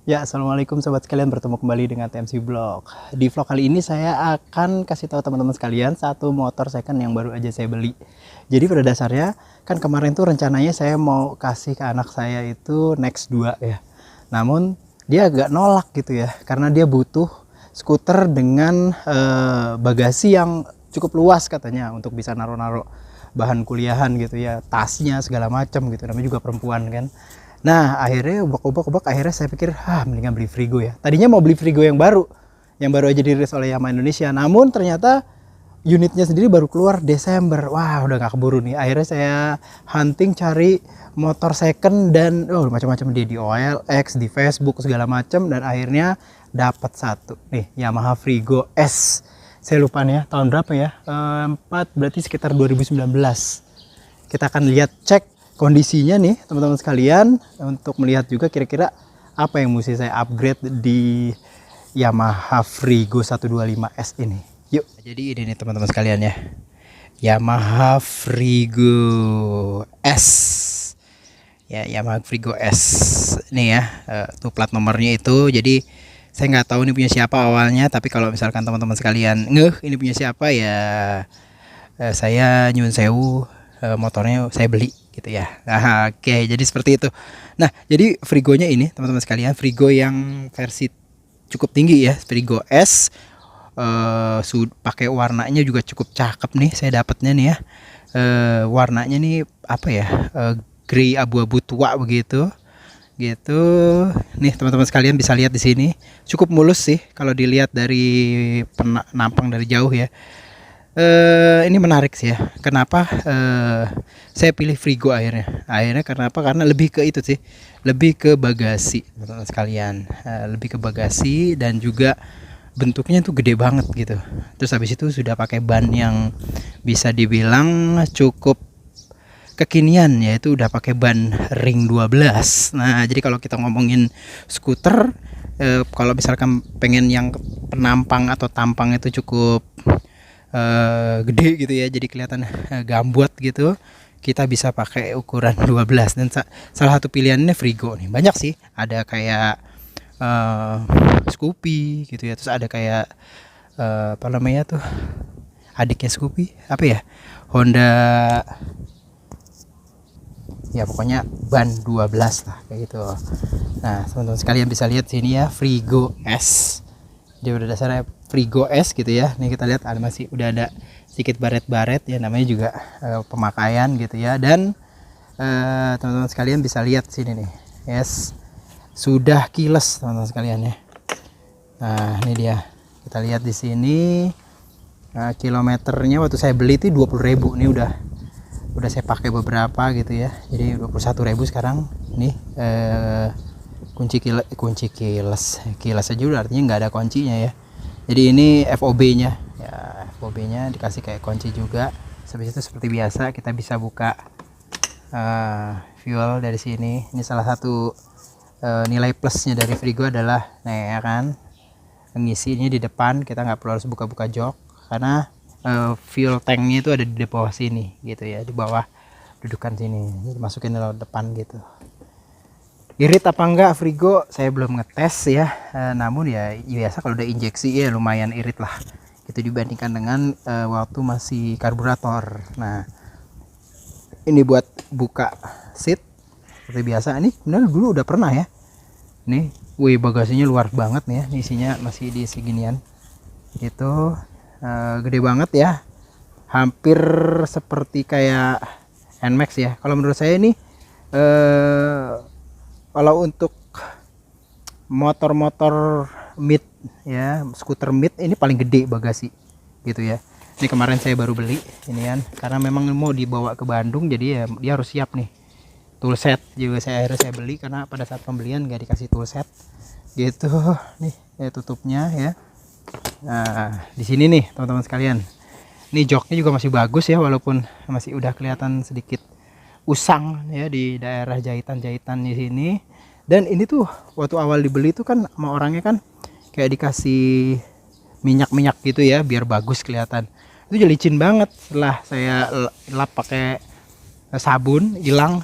Ya, assalamualaikum sobat sekalian, bertemu kembali dengan TMC Vlog. Di vlog kali ini saya akan kasih tahu teman-teman sekalian satu motor second yang baru aja saya beli. Jadi pada dasarnya kan kemarin tuh rencananya saya mau kasih ke anak saya itu Next 2 ya. Namun dia agak nolak gitu ya, karena dia butuh skuter dengan bagasi yang cukup luas katanya untuk bisa naruh-naruh bahan kuliahan gitu ya, tasnya segala macam gitu. Namanya juga perempuan kan. Nah akhirnya ubak-ubak akhirnya saya pikir mendingan beli Frigo ya. Tadinya mau beli Frigo yang baru aja dirilis oleh Yamaha Indonesia. Namun ternyata unitnya sendiri baru keluar Desember. Wah udah gak keburu nih. Akhirnya saya hunting cari motor second dan macam-macam dia di OLX, di Facebook segala macam, dan akhirnya dapat satu nih Yamaha Frigo S. Saya lupa nih ya tahun berapa ya. 4 berarti sekitar 2019. Kita akan lihat cek kondisinya nih teman-teman sekalian untuk melihat juga kira-kira apa yang mesti saya upgrade di Yamaha Frigo 125S ini. Yuk. Jadi ini nih teman-teman sekalian ya. Yamaha Frigo S. Ya, Yamaha Frigo S. Nih ya, tuh plat nomornya itu. Jadi saya nggak tahu ini punya siapa awalnya, tapi kalau misalkan teman-teman sekalian ini punya siapa ya, saya nyun sewu, motornya saya beli gitu ya. Nah, oke, jadi seperti itu. Nah, jadi Frigonya ini teman-teman sekalian, Frigo yang versi cukup tinggi ya, Frigo S. Pakai warnanya juga cukup cakep nih, saya dapatnya nih ya. Warnanya nih apa ya? Grey abu-abu tua begitu. Gitu. Nih teman-teman sekalian bisa lihat di sini. Cukup mulus sih kalau dilihat dari penampang dari jauh ya. Ini menarik sih ya. Kenapa saya pilih Frigo akhirnya kenapa, karena lebih ke itu sih, lebih ke bagasi teman-teman sekalian, lebih ke bagasi dan juga bentuknya tuh gede banget gitu. Terus habis itu sudah pakai ban yang bisa dibilang cukup kekinian, yaitu udah pakai ban ring 12. Nah jadi kalau kita ngomongin skuter, kalau misalkan pengen yang penampang atau tampang itu cukup gede gitu ya, jadi kelihatan gambut gitu, kita bisa pakai ukuran 12. Dan salah satu pilihannya Frigo nih. Banyak sih, ada kayak Scoopy gitu ya, terus ada kayak apa namanya tuh, adiknya Scoopy apa ya, Honda, ya pokoknya ban 12 lah kayak gitu. Nah teman-teman sekalian bisa lihat sini ya, Frigo S. Dia udah dasarnya Frigo S gitu ya. Nih kita lihat masih udah ada sedikit baret-baret ya, namanya juga pemakaian gitu ya. Dan teman-teman sekalian bisa lihat sini nih, yes, sudah kiles teman-teman sekalian ya. Nah ini dia, kita lihat di sini. Kilometernya waktu saya beli itu 20.000. Ini udah saya pakai beberapa gitu ya, jadi 21.000 sekarang nih. Kunci kilas aja udah, artinya nggak ada kuncinya ya. Jadi ini FOB nya ya, FOB nya dikasih kayak kunci juga. Habis itu seperti biasa kita bisa buka fuel dari sini. Ini salah satu nilai plusnya dari Frigo adalah nih ya kan, ngisinya di depan, kita nggak perlu harus buka-buka jok, karena fuel tanknya itu ada di bawah sini gitu ya, di bawah dudukan sini, masukin ke depan gitu. Irit apa enggak Frigo saya belum ngetes ya, namun ya biasa kalau udah injeksi ya lumayan irit lah itu dibandingkan dengan waktu masih karburator. Nah ini buat buka seat seperti biasa. Ini benar dulu udah pernah ya. Nih bagasinya luar banget nih ya, isinya masih di seginian gitu. Gede banget ya, hampir seperti kayak NMAX ya. Kalau menurut saya ini kalau untuk motor-motor mid ya, skuter mid ini paling gede bagasi gitu ya. Ini kemarin saya baru beli ini kan, karena memang mau dibawa ke Bandung, jadi ya dia harus siap nih. Toolset juga akhirnya saya beli, karena pada saat pembelian gak dikasih toolset gitu. Nih ya tutupnya ya. Nah di sini nih teman-teman sekalian, ini joknya juga masih bagus ya, walaupun masih udah kelihatan sedikit usang ya di daerah jahitan-jahitan di sini. Dan ini tuh waktu awal dibeli itu kan sama orangnya kan kayak dikasih minyak-minyak gitu ya, biar bagus kelihatan. Itu jadi licin banget. Setelah saya lap pakai sabun, hilang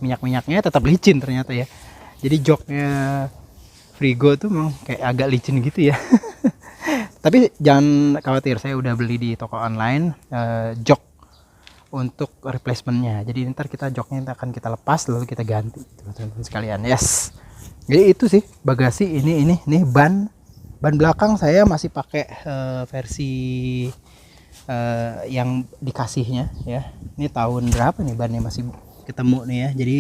minyak-minyaknya, tetap licin ternyata ya. Jadi joknya Frigo tuh memang kayak agak licin gitu ya. Tapi jangan khawatir, saya udah beli di toko online jok untuk replacementnya. Jadi ntar kita joknya akan kita lepas lalu kita ganti, teman-teman sekalian. Yes. Jadi itu sih bagasi ini nih ban belakang saya masih pakai versi yang dikasihnya ya. Ini tahun berapa nih bannya masih ketemu nih ya. Jadi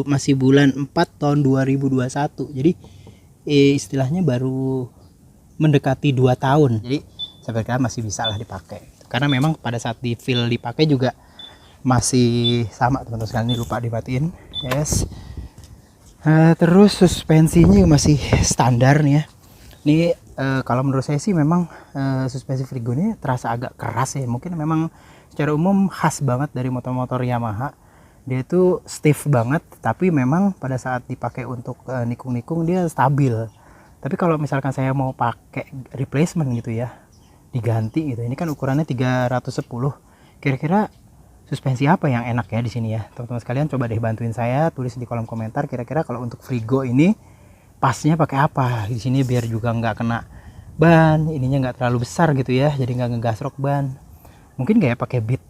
masih bulan 4 tahun 2021. Jadi istilahnya baru mendekati 2 tahun. Jadi saya pikir masih bisa lah dipakai. Karena memang pada saat di fill dipakai juga masih sama teman-teman sekalian. Ini lupa dimatiin. Yes. Terus suspensinya masih standar nih ya. Ini kalau menurut saya sih memang suspensi Frigo ini terasa agak keras ya. Mungkin memang secara umum khas banget dari motor-motor Yamaha. Dia itu stiff banget, tapi memang pada saat dipakai untuk nikung-nikung dia stabil. Tapi kalau misalkan saya mau pakai replacement gitu ya, diganti gitu. Ini kan ukurannya 310. Kira-kira suspensi apa yang enak ya di sini ya, teman-teman sekalian? Coba deh bantuin saya, tulis di kolom komentar kira-kira kalau untuk Frigo ini pasnya pakai apa di sini biar juga nggak kena ban, ininya nggak terlalu besar gitu ya, jadi nggak ngegasrok ban. Mungkin kayak pakai bit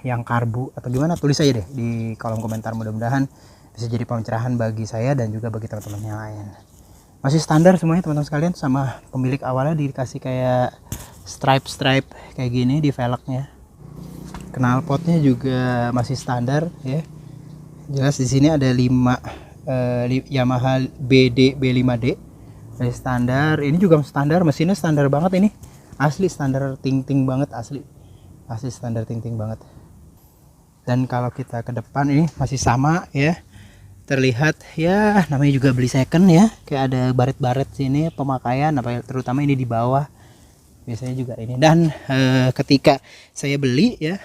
yang karbu atau gimana, tulis aja deh di kolom komentar, mudah-mudahan bisa jadi pencerahan bagi saya dan juga bagi teman-teman yang lain. Masih standar semuanya teman-teman sekalian, sama pemilik awalnya dikasih kayak stripe kayak gini di velgnya. Knalpotnya juga masih standar ya. Jelas di sini ada 5 Yamaha BD B5D dari standar. Ini juga standar, mesinnya standar banget ini. Asli standar ting-ting banget, asli standar ting-ting banget. Dan kalau kita ke depan ini masih sama ya. Terlihat ya, namanya juga beli second ya. Kayak ada baret-baret sini pemakaian, terutama ini di bawah. Biasanya juga ini. Dan ketika saya beli ya,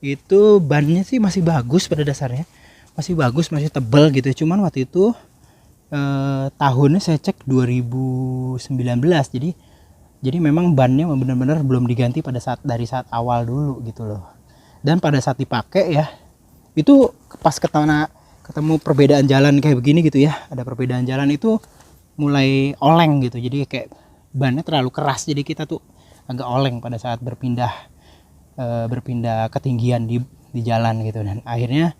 itu bannya sih masih bagus pada dasarnya. Masih bagus, masih tebal gitu. Cuman waktu itu tahunnya saya cek 2019. Jadi memang bannya benar-benar belum diganti dari saat awal dulu gitu loh. Dan pada saat dipakai ya, itu pas ketemu perbedaan jalan kayak begini gitu ya, ada perbedaan jalan itu mulai oleng gitu. Jadi kayak bannya terlalu keras, jadi kita tuh agak oleng pada saat berpindah ketinggian di jalan gitu. Dan akhirnya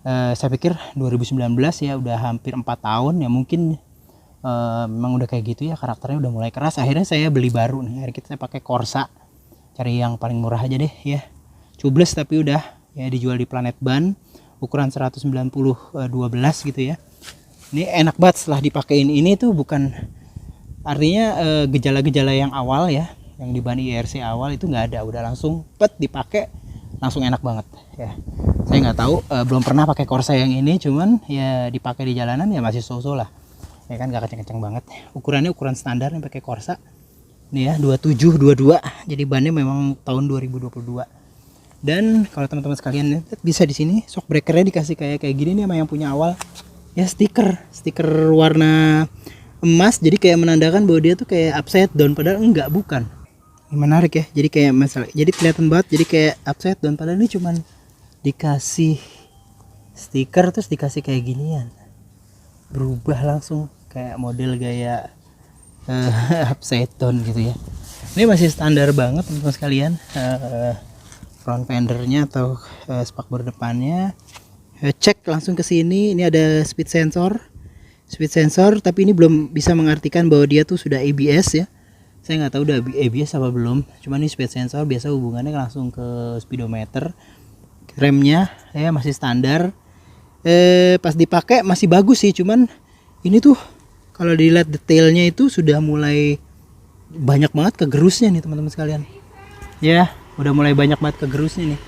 saya pikir 2019 ya, udah hampir 4 tahun ya, mungkin memang udah kayak gitu ya, karakternya udah mulai keras. Akhirnya saya beli baru nih. Akhirnya kita pakai Corsa, cari yang paling murah aja deh ya, tubeless tapi udah ya, dijual di Planet Ban, ukuran 190/12 gitu ya. Ini enak banget setelah dipakein. Ini tuh bukan artinya gejala-gejala yang awal ya, yang di ban IRC awal itu nggak ada, udah langsung dipakai langsung enak banget ya. Saya nggak tahu, belum pernah pakai Corsa yang ini, cuman ya dipakai di jalanan ya masih so-so lah ya kan, nggak kenceng-kenceng banget. Ukurannya ukuran standar yang pakai Corsa nih ya, 27/22. Jadi bannya memang tahun 2022. Dan kalau teman-teman sekalian lihat, bisa di sini shock breakernya dikasih kayak gini nih sama yang punya awal ya, stiker warna emas, jadi kayak menandakan bahwa dia tuh kayak upside down, padahal enggak, bukan. Ini menarik ya, jadi kayak masalah, jadi kelihatan banget jadi kayak upside down, padahal ini cuman dikasih stiker terus dikasih kayak ginian, berubah langsung kayak model gaya upside down gitu ya. Ini masih standar banget teman-teman sekalian. Front fendernya atau spakbor depannya, cek langsung ke sini. Ini ada speed sensor, tapi ini belum bisa mengartikan bahwa dia tuh sudah ABS ya. Saya nggak tahu udah ABS apa belum. Cuman ini speed sensor, biasa hubungannya langsung ke speedometer. Remnya ya masih standar. Pas dipakai masih bagus sih, cuman ini tuh kalau dilihat detailnya itu sudah mulai banyak banget kegerusnya nih teman-teman sekalian. Ya, udah mulai banyak banget kegerusnya nih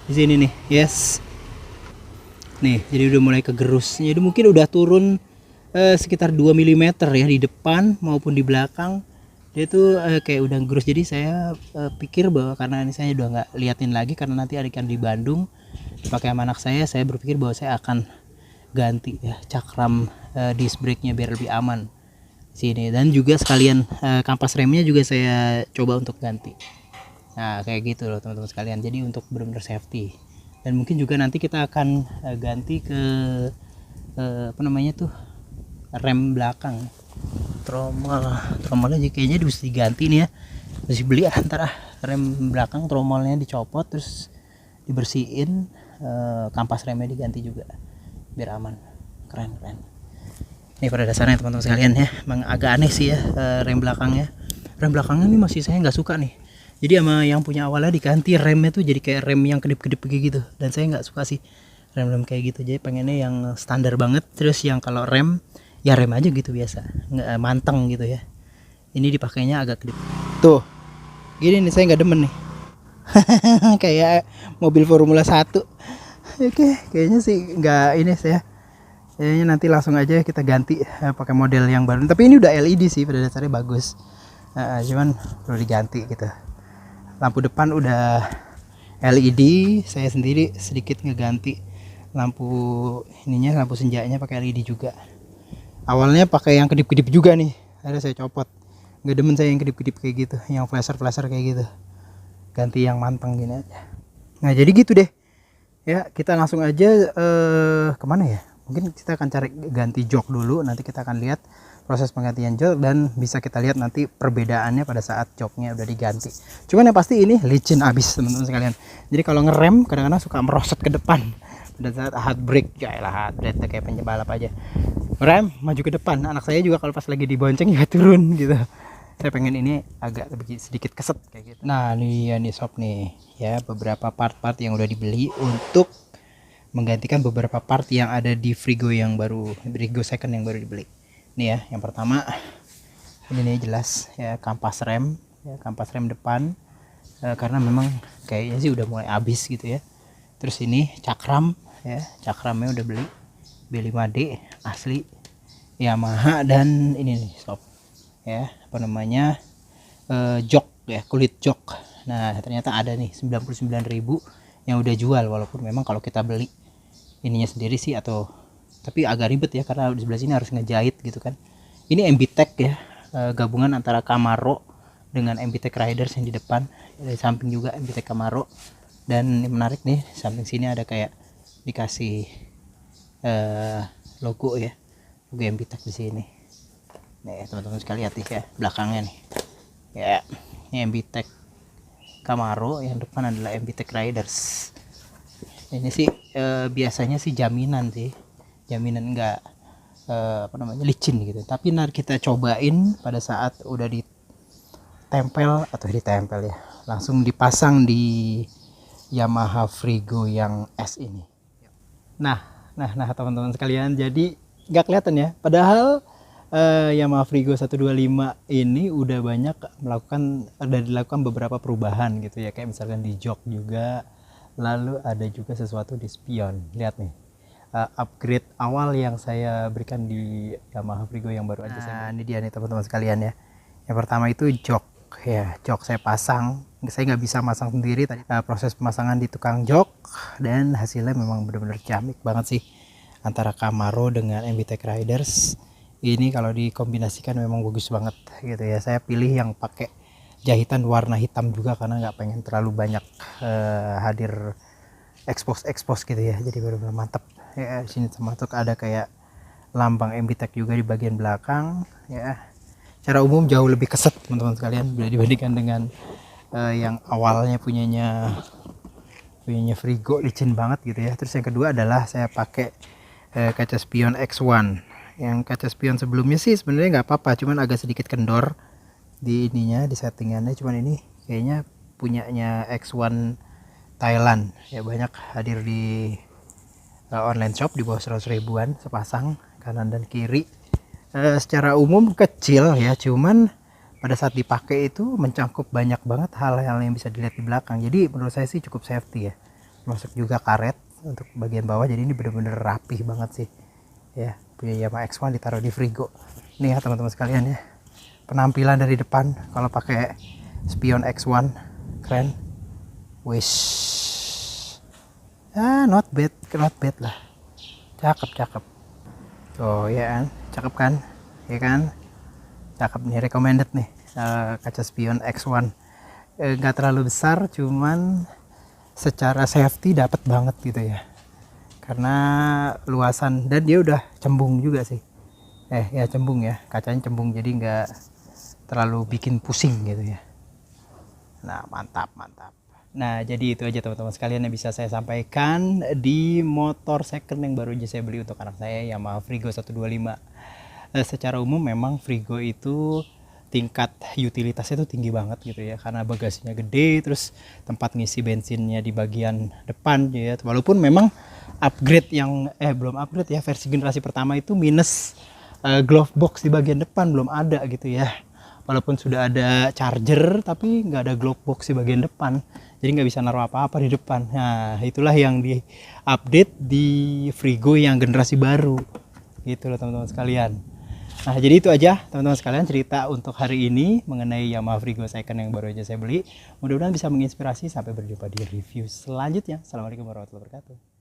di sini nih. Yes, nih jadi udah mulai kegerusnya. Jadi mungkin udah turun sekitar 2 mm ya di depan maupun di belakang. Dia tuh kayak udah gerus. Jadi saya pikir bahwa, karena ini saya udah nggak liatin lagi karena nanti akan di Bandung pakai sama anak saya berpikir bahwa saya akan ganti ya cakram disc brake-nya biar lebih aman sini, dan juga sekalian kampas remnya juga saya coba untuk ganti. Nah kayak gitu loh teman-teman sekalian, jadi untuk benar-benar safety. Dan mungkin juga nanti kita akan ganti ke apa namanya tuh, rem belakang. Tromolnya kayaknya harus diganti nih ya, harus beli antara rem belakang, tromolnya dicopot terus dibersihin, kampas remnya diganti juga biar aman. Keren. Ini pada dasarnya teman-teman sekalian ya, emang agak aneh sih ya, rem belakangnya ini masih saya nggak suka nih. Jadi sama yang punya awalnya diganti remnya tuh jadi kayak rem yang kedip-kedip gitu, dan saya nggak suka sih rem kayak gitu. Jadi pengennya yang standar banget. Terus yang kalau rem ya rem aja gitu biasa, nggak manteng gitu ya. Ini dipakainya agak kedip tuh gini nih, saya nggak demen nih. Kayak mobil Formula 1. Oke, kayaknya sih nggak ini saya. Kayaknya nanti langsung aja kita ganti pakai model yang baru. Tapi ini udah LED sih, pada dasarnya bagus. Cuman perlu diganti gitu. Lampu depan udah LED, saya sendiri sedikit ngeganti lampu ininya, lampu senjanya pakai LED juga. Awalnya pakai yang kedip-kedip juga nih, akhirnya saya copot. Nggak demen saya yang kedip-kedip kayak gitu, yang flasher kayak gitu. Ganti yang manteng gini aja. Nah jadi gitu deh ya, kita langsung aja kemana ya, mungkin kita akan cari ganti jok dulu. Nanti kita akan lihat proses penggantian jok dan bisa kita lihat nanti perbedaannya pada saat joknya udah diganti. Cuman yang pasti ini licin abis teman-teman sekalian. Jadi kalau ngerem kadang-kadang suka merosot ke depan pada saat hard brake. Yaelah, hard brake kayak penyebalap aja, rem maju ke depan. Anak saya juga kalau pas lagi dibonceng ya turun gitu. Saya pengen ini agak lebih sedikit keset kayak gitu. Nah ini ya nih sob nih ya, beberapa part-part yang udah dibeli untuk menggantikan beberapa part yang ada di Frigo yang baru, Frigo second yang baru dibeli. Nih ya, yang pertama ini nih jelas ya, kampas rem ya, kampas rem depan, karena memang kayaknya sih udah mulai habis gitu ya. Terus ini cakram ya, cakramnya udah beli B5D asli Yamaha. Dan ini nih sob ya, apa namanya, jok ya, kulit jok. Nah ternyata ada nih 99.000 yang udah jual, walaupun memang kalau kita beli ininya sendiri sih, atau tapi agak ribet ya karena di sebelah sini harus ngejahit gitu kan. Ini MB-Tech ya, gabungan antara Camaro dengan MB-Tech Riders yang di depan, di samping juga MB-Tech Camaro. Dan ini menarik nih, samping sini ada kayak dikasih logo ya, logo MB-Tech di sini. Nih teman-teman sekalian lihat nih ya belakangnya nih ya, ini MB-Tech Camaro, yang depan adalah MB-Tech Riders. Ini sih biasanya sih jaminan enggak apa namanya, licin gitu. Tapi nanti kita cobain pada saat udah ditempel ya, langsung dipasang di Yamaha Frigo yang S ini. Nah teman-teman sekalian, jadi nggak kelihatan ya, padahal Yamaha Frigo 125 ini udah dilakukan beberapa perubahan gitu ya, kayak misalkan di jok juga, lalu ada juga sesuatu di spion. Lihat nih, upgrade awal yang saya berikan di Yamaha Frigo yang baru aja ini dia nih teman-teman sekalian ya. Yang pertama itu jok ya, jok saya pasang, saya nggak bisa masang sendiri tadi, proses pemasangan di tukang jok, dan hasilnya memang benar-benar ciamik banget sih antara Camaro dengan MB-Tech Riders. Ini kalau dikombinasikan memang bagus banget gitu ya. Saya pilih yang pakai jahitan warna hitam juga karena nggak pengen terlalu banyak hadir expose gitu ya. Jadi benar-benar mantap ya. Sini termasuk ada kayak lambang MB-Tech juga di bagian belakang ya. Secara umum jauh lebih keset teman-teman sekalian bila dibandingkan dengan yang awalnya punyanya Frigo, licin banget gitu ya. Terus yang kedua adalah saya pakai kaca spion X1. Yang kaca spion sebelumnya sih sebenarnya nggak apa-apa, cuman agak sedikit kendor di ininya, di settingannya. Cuman ini kayaknya punyanya X1 Thailand ya, banyak hadir di online shop di bawah 100 ribuan sepasang, kanan dan kiri. Secara umum kecil ya, cuman pada saat dipakai itu mencangkup banyak banget hal-hal yang bisa dilihat di belakang. Jadi menurut saya sih cukup safety ya, masuk juga karet untuk bagian bawah. Jadi ini bener-bener rapih banget sih ya, punya Yamaha X1 ditaruh di Frigo. Nih ya teman-teman sekalian ya, penampilan dari depan kalau pakai spion X1 keren. Wish, not bad lah, cakep. Oh ya kan, cakep kan ya kan, cakep nih, recommended nih kaca spion X1. Nggak terlalu besar, cuman secara safety dapat banget gitu ya, karena luasan, dan dia udah cembung juga sih Ya cembung ya, kacanya cembung jadi nggak terlalu bikin pusing gitu ya. Nah mantap mantap. Nah jadi itu aja teman-teman sekalian yang bisa saya sampaikan di motor second yang baru aja saya beli untuk anak saya, Yamaha Frigo 125. Secara umum memang Frigo itu tingkat utilitasnya itu tinggi banget gitu ya, karena bagasinya gede, terus tempat ngisi bensinnya di bagian depan ya. Walaupun memang upgrade yang belum upgrade ya, versi generasi pertama itu minus glove box di bagian depan, belum ada gitu ya. Walaupun sudah ada charger tapi nggak ada glove box di bagian depan, jadi nggak bisa naruh apa-apa di depan. Nah itulah yang di update di Frigo yang generasi baru gitu loh teman-teman sekalian. Nah jadi itu aja teman-teman sekalian cerita untuk hari ini mengenai Yamaha Frigo second yang baru aja saya beli. Mudah-mudahan bisa menginspirasi. Sampai berjumpa di review selanjutnya. Assalamualaikum warahmatullahi wabarakatuh.